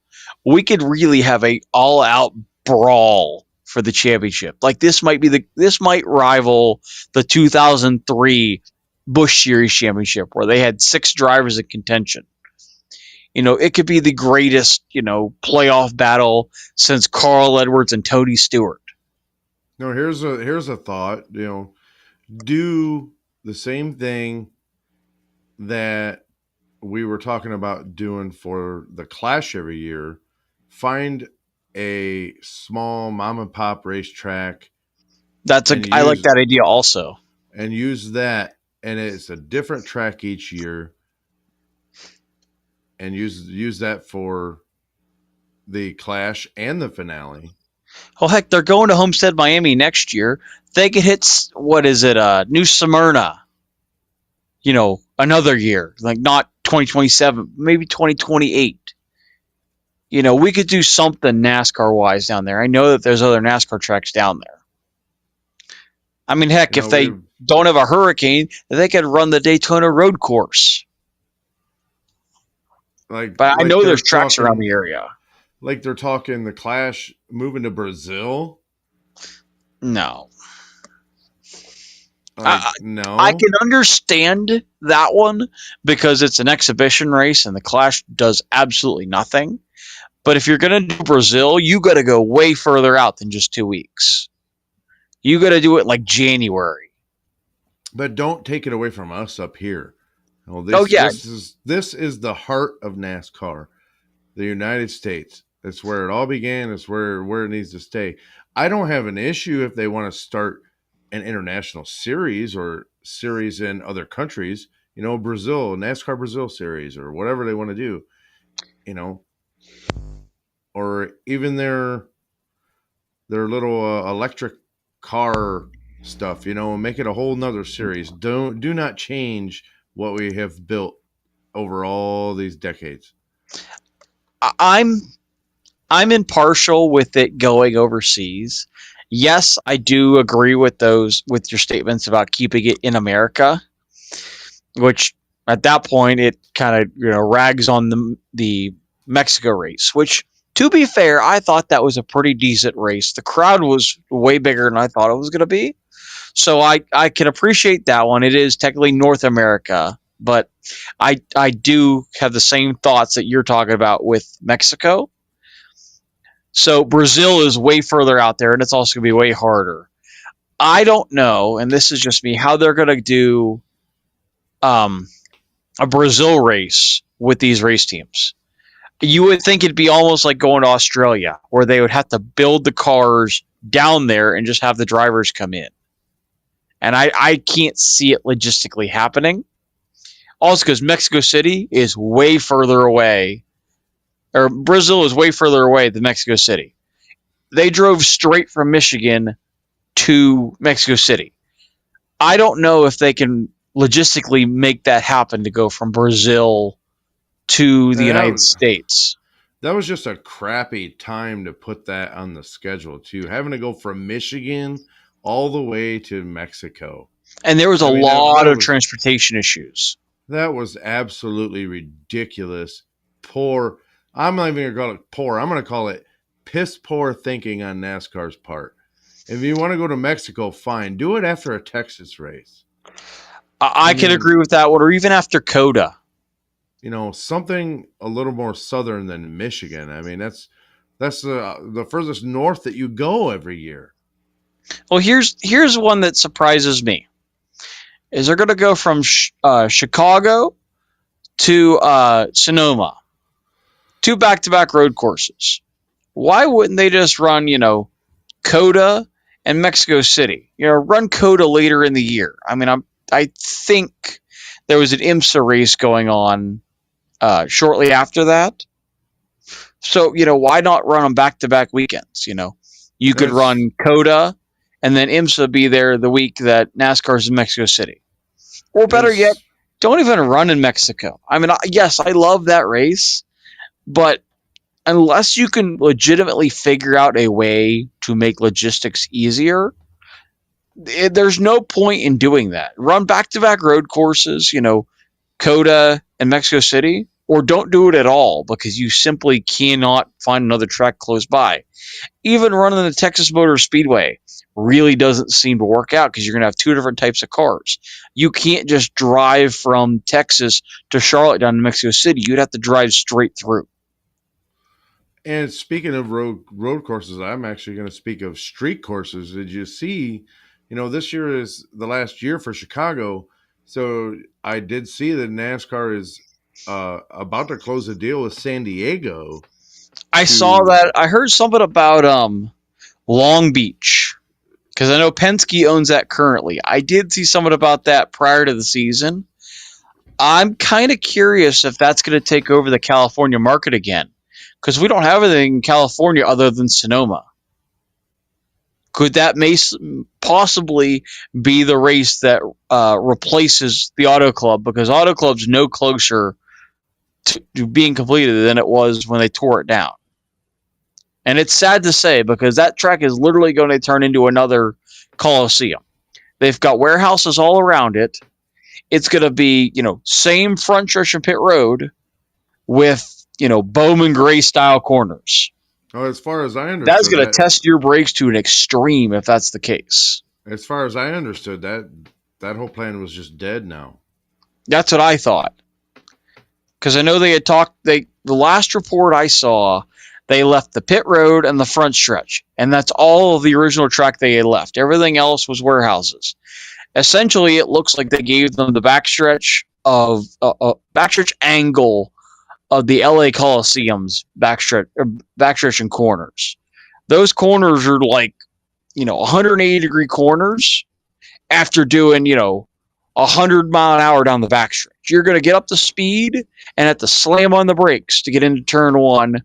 we could really have a all out brawl for the championship. Like this might rival the 2003 Busch Series championship where they had six drivers in contention. It could be the greatest, playoff battle since Carl Edwards and Tony Stewart. No, here's a thought. Do the same thing that we were talking about doing for the Clash every year. Find a small mom and pop racetrack and I like use that idea also. that, and it's a different track each year, and use that for the Clash and the finale. Well, heck, they're going to Homestead, Miami next year. They could hit what is it, New Smyrna? Another year, like not 2027, maybe 2028. We could do something NASCAR wise down there. I know that there's other NASCAR tracks down there. I mean, heck, if they We don't have a hurricane, they could run the Daytona road course. But I like know they're there's tracks around talking the area. like they're talking the Clash moving to Brazil. No. Like, I no. can understand that one because it's an exhibition race and the Clash does absolutely nothing. But if you're going to do Brazil, you got to go way further out than just 2 weeks. You got to do it like January. But don't take it away from us up here. Well, Oh yeah, this is the heart of NASCAR, the United States. That's where it all began. It's where it needs to stay. I don't have an issue if they want to start an international series or series in other countries. Brazil, NASCAR Brazil series, or whatever they want to do. You know, or even their little electric car stuff. Make it a whole nother series. Do not change what we have built over all these decades. I'm I'm impartial with it going overseas. Yes, I do agree with your statements about keeping it in America, which at that point it kind of rags on the Mexico race, which to be fair, I thought that was a pretty decent race. The crowd was way bigger than I thought it was going to be. So I can appreciate that one. It is technically North America, but I do have the same thoughts that you're talking about with Mexico. So Brazil is way further out there, and it's also going to be way harder. I don't know, and this is just me, how they're going to do um, a Brazil race with these race teams. You would think it'd be almost like going to Australia, where they would have to build the cars down there and just have the drivers come in. And I can't see it logistically happening. Also, because Mexico City is way further away, or Brazil is way further away than Mexico City. They drove straight from Michigan to Mexico City. I don't know if they can logistically make that happen to go from Brazil to the And United States. that was just a crappy time to put that on the schedule too. Having to go from Michigan all the way to Mexico. And there was a I mean lot of transportation issues. that was absolutely ridiculous. Poor. I'm not even gonna call it poor. I'm gonna call it piss poor thinking on NASCAR's part. If you want to go to Mexico, fine. Do it after a Texas race. I I can mean, agree with that one, or even after Coda. something a little more southern than Michigan. I mean, that's the furthest north that you go every year. Well, here's one that surprises me. Is they're going to go from Chicago to Sonoma, two back-to-back road courses. Why wouldn't they just run, Coda and Mexico City? Run Coda later in the year. I mean, I think there was an IMSA race going on shortly after that. So, why not run them back to back weekends? You could That's run Coda and then IMSA be there the week that NASCAR's in Mexico City. Or better yet, it's don't even run in Mexico. I mean, yes, I love that race, but unless you can legitimately figure out a way to make logistics easier, there's no point in doing that. Run back to back road courses, Coda and Mexico City, or don't do it at all because you simply cannot find another track close by. Even running the Texas Motor Speedway really doesn't seem to work out because you're going to have two different types of cars. You can't just drive from Texas to Charlotte down to Mexico City. You'd have to drive straight through. And speaking of road courses, I'm actually going to speak of street courses. Did you see? This year is the last year for Chicago, so I did see that NASCAR is about to close a deal with San Diego I saw to. that. I heard something about Long Beach because I know Penske owns that currently. I did see something about that prior to the season. I'm kind of curious if that's going to take over the California market again because we don't have anything in California other than Sonoma. Could that possibly be the race that replaces the Auto Club? Because Auto Club's no closer to being completed than it was when they tore it down. And it's sad to say because that track is literally going to turn into another Coliseum. They've got warehouses all around it. It's going to be, same front stretch and pit road with, Bowman Gray style corners. Oh, as far as I That's understood going to that, test your brakes to an extreme if that's the case. that whole plan was just dead now. That's what I thought. Because I know they had talked, the last report I saw, they left the pit road and the front stretch. And that's all of the original track they had left. Everything else was warehouses. Essentially, it looks like they gave them the backstretch angle of the LA Coliseum's backstretch and corners. Those corners are like, 180-degree corners after doing, 100-mile-an-hour down the backstretch. You're going to get up to speed and have to slam on the brakes to get into turn one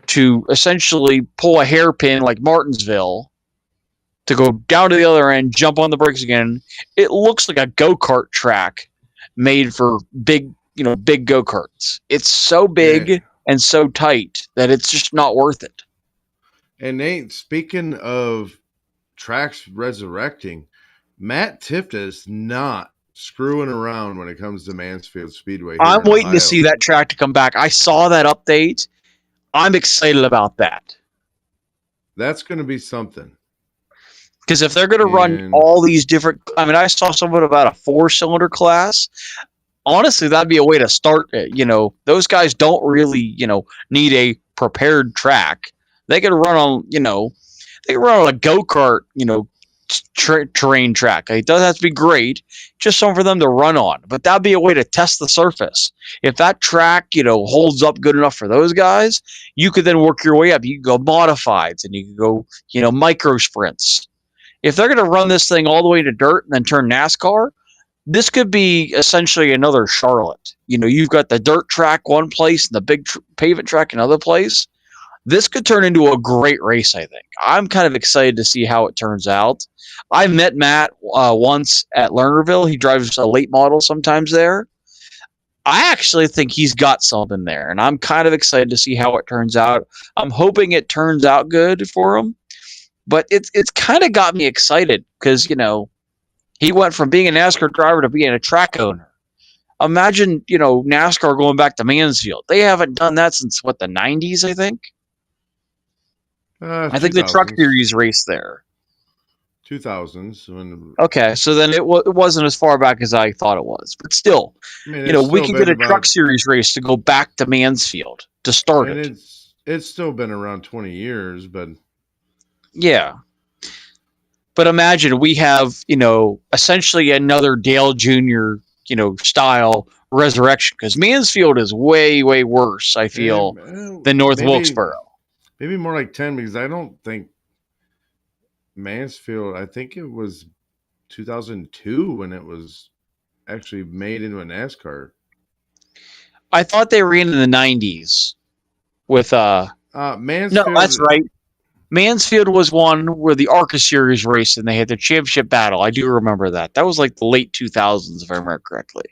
to essentially pull a hairpin like Martinsville to go down to the other end, jump on the brakes again. It looks like a go-kart track made for big go-karts. It's so big and so tight that it's just not worth it. And Nate, speaking of tracks resurrecting, Matt Tifta is not screwing around when it comes to Mansfield Speedway here I'm in waiting to Ohio. see that track to come back. I saw that update. I'm excited about that. That's going to be something. Because if they're going to run all these different, I saw something about a 4-cylinder class. Honestly, that'd be a way to start it. Those guys don't really, need a prepared track. They can run on, a go-kart, terrain track. It doesn't have to be great, just something for them to run on. But that'd be a way to test the surface. If that track, holds up good enough for those guys, you could then work your way up. You could go modifieds and you could go, micro sprints. If they're going to run this thing all the way to dirt and then turn NASCAR, this could be essentially another Charlotte. You've got the dirt track one place and the big pavement track another place. This could turn into a great race, I think. I'm kind of excited to see how it turns out. I met Matt once at Lernerville. He drives a late model sometimes there. I actually think he's got something there, and I'm kind of excited to see how it turns out. I'm hoping it turns out good for him. But it's kind of got me excited because, He went from being a NASCAR driver to being a track owner. Imagine, NASCAR going back to Mansfield. They haven't done that since what, the 90s, I think. I Two think the Truck thousands, Series raced there. 2000s when. Okay, so then it wasn't as far back as I thought it was, but still, I mean, it's we still could get been a Truck about. Series race to go back to Mansfield to start And it. it's still been around 20 years, but Yeah, but imagine we have essentially another Dale Jr. style resurrection because Mansfield is way worse. I feel than North maybe Wilkesboro. more like 10 because I don't think Mansfield. I think it was 2002 when it was actually made into a NASCAR. I thought they ran in the 90s with no, that's Mansfield. right. Mansfield was one where the ARCA series raced and they had the championship battle. I do remember that. That was like the late 2000s, if I remember correctly.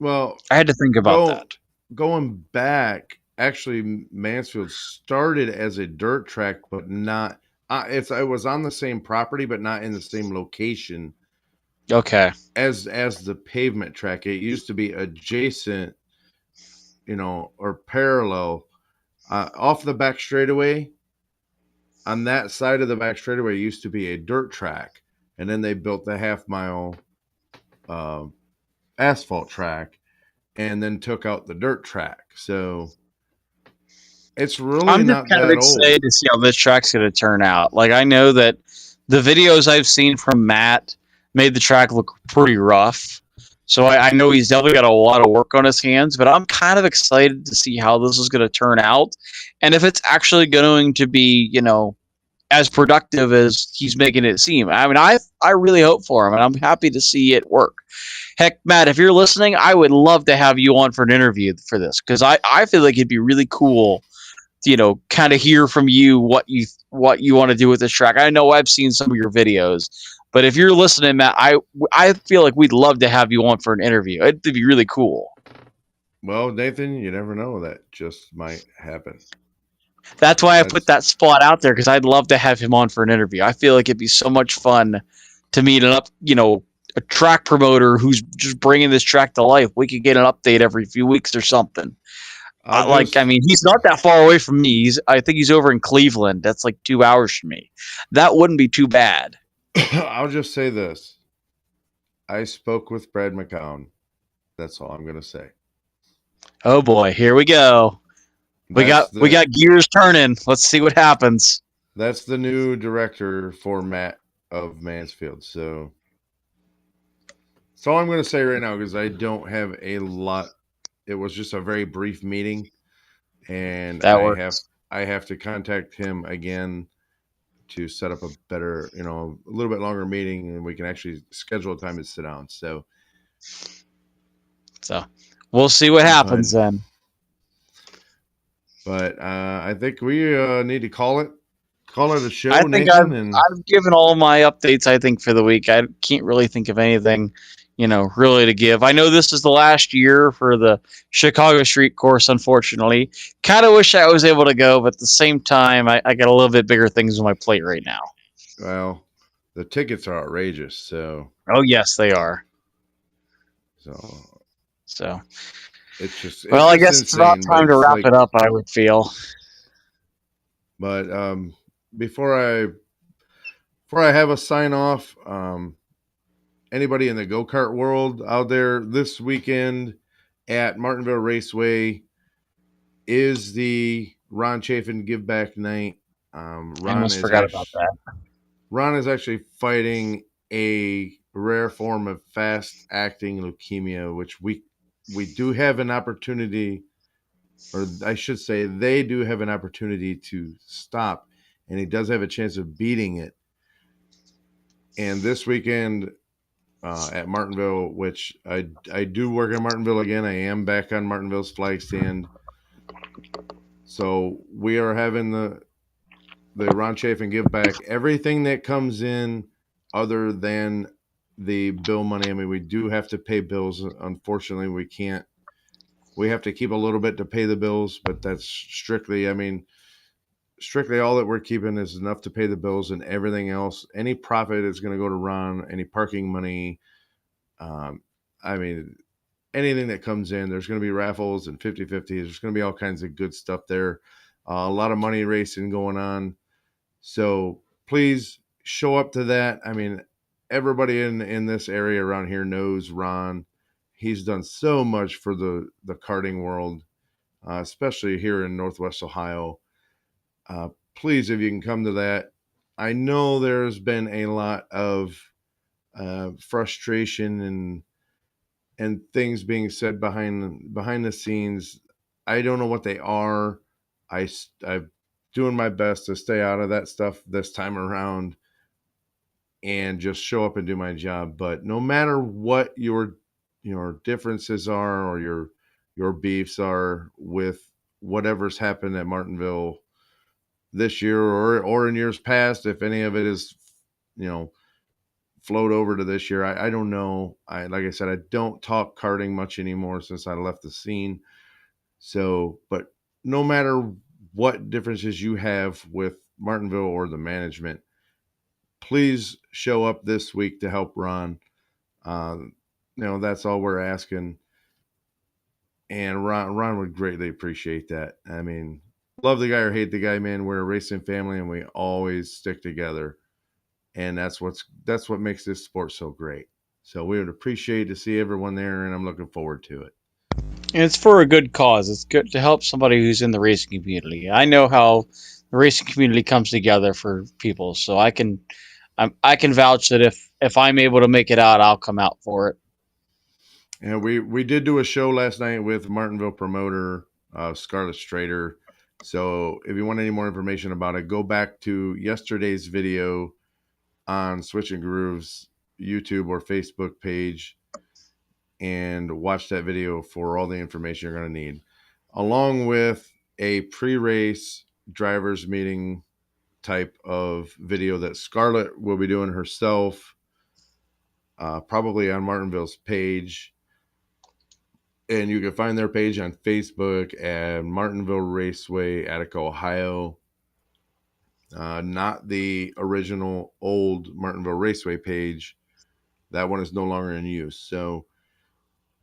Well, I had to think about go that. going back. Actually, Mansfield started as a dirt track, but not. It was on the same property, but not in the same location Okay. as the pavement track. It used to be adjacent, or parallel off the back straightaway. On that side of the back straightaway used to be a dirt track, and then they built the half-mile uh, asphalt track, and then took out the dirt track. So it's really I'm just not kind of that old. excited to see how this track's going to turn out. Like, I know that the videos I've seen from Matt made the track look pretty rough. So I know he's definitely got a lot of work on his hands, but I'm kind of excited to see how this is going to turn out. And if it's actually going to be, as productive as he's making it seem. I mean, I really hope for him, and I'm happy to see it work. Heck, Matt, if you're listening, I would love to have you on for an interview for this because I feel like it'd be really cool to, kind of hear from you what you want to do with this track. I know I've seen some of your videos, but if you're listening, Matt, I feel like we'd love to have you on for an interview. It'd be really cool. Well, Nathan, you never know. That just might happen. That's why I put That's that spot out there because I'd love to have him on for an interview. I feel like it'd be so much fun to meet a track promoter who's just bringing this track to life. We could get an update every few weeks or something. I'll I just mean, he's not that far away from me. I think he's over in Cleveland. That's like 2 hours from me. That wouldn't be too bad. I'll just say this. I spoke with Brad McCown. That's all I'm going to say. Oh boy, here we go. We That's got we the got gears turning. Let's see what happens. that's the new director for Matt of Mansfield. So that's all I'm going to say right now because I don't have a lot. It was just a very brief meeting, and That I works. have to contact him again to set up a better, a little bit longer meeting, and we can actually schedule a time to sit down. So, So we'll see what but happens then. I think we need to call it a I show, think I've Nathan. And I've given all my updates. I think for the week, I can't really think of anything, really to give. I know this is the last year for the Chicago Street Course. Unfortunately, kind of wish I was able to go, but at the same time, I got a little bit bigger things on my plate right now. well, the tickets are outrageous. Oh yes, they are. So So, it's well, I just guess it's about insane. But time to it's wrap like, it up. I would feel. but before I have a sign off, anybody in the go kart world out there this weekend at Martinville Raceway is the Ron Chafin Give Back Night. I almost forgot about that. Ron is actually fighting a rare form of fast acting leukemia, which we do have an opportunity, or I should say, they do have an opportunity to stop, and he does have a chance of beating it. And this weekend at Martinville, which I do work in Martinville again, I am back on Martinville's flag stand. So we are having the Ron Chafin give back. Everything that comes in other than the bill money. I mean, we do have to pay bills. Unfortunately, we can't. We have to keep a little bit to pay the bills, but that's strictly, I mean, strictly all that we're keeping is enough to pay the bills, and everything else, any profit is going to go to Ron. Any parking money, um, I mean, anything that comes in, there's going to be raffles and 50-50s. There's going to be all kinds of good stuff there. A lot of money racing going on. So please show up to that. I mean, everybody in this area around here knows Ron. He's done so much for the karting world, especially here in Northwest Ohio. Please, if you can come to that. I know there's been a lot of frustration and things being said behind the scenes. I don't know what they are. I'm doing my best to stay out of that stuff this time around and just show up and do my job. But no matter what your differences are or your beefs are with whatever's happened at Martinville this year or in years past, if any of it is, you know, flowed over to this year, I don't know. Like I said, I don't talk karting much anymore since I left the scene. So, but no matter what differences you have with Martinville or the management, please show up this week to help Ron. That's all we're asking. And Ron would greatly appreciate that. I mean, love the guy or hate the guy, man. We're a racing family and we always stick together. And that's what makes this sport so great. So we would appreciate to see everyone there, and I'm looking forward to it. And it's for a good cause. It's good to help somebody who's in the racing community. I know how the racing community comes together for people, so I can vouch that if I'm able to make it out, I'll come out for it. And we did do a show last night with Martinville promoter Scarlett Strader. So if you want any more information about it, go back to yesterday's video on Switching Grooves YouTube or Facebook page and watch that video for all the information you're going to need, along with a pre-race drivers meeting type of video that Scarlett will be doing herself, probably on Martinville's page. And you can find their page on Facebook at Martinville Raceway, Attica, Ohio. Not the original old Martinville Raceway page. That one is no longer in use. So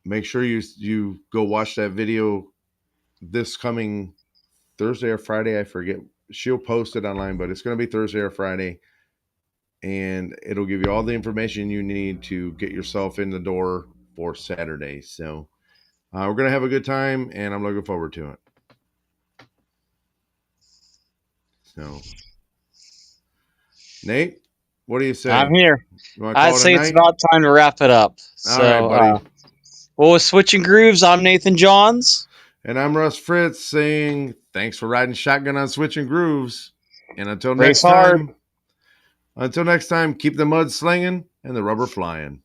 make sure you go watch that video this coming Thursday or Friday. I forget. She'll post it online, but it's going to be Thursday or Friday. And it'll give you all the information you need to get yourself in the door for Saturday. So we're going to have a good time, and I'm looking forward to it. So, Nate, what do you say? I'm here. I'd Say it's about time to wrap it up. All right, buddy. Well, with Switching Grooves, I'm Nathan Johns. And I'm Russ Fritz saying thanks for riding shotgun on Switching Grooves. And until Race hard. next time, keep the mud slinging and the rubber flying.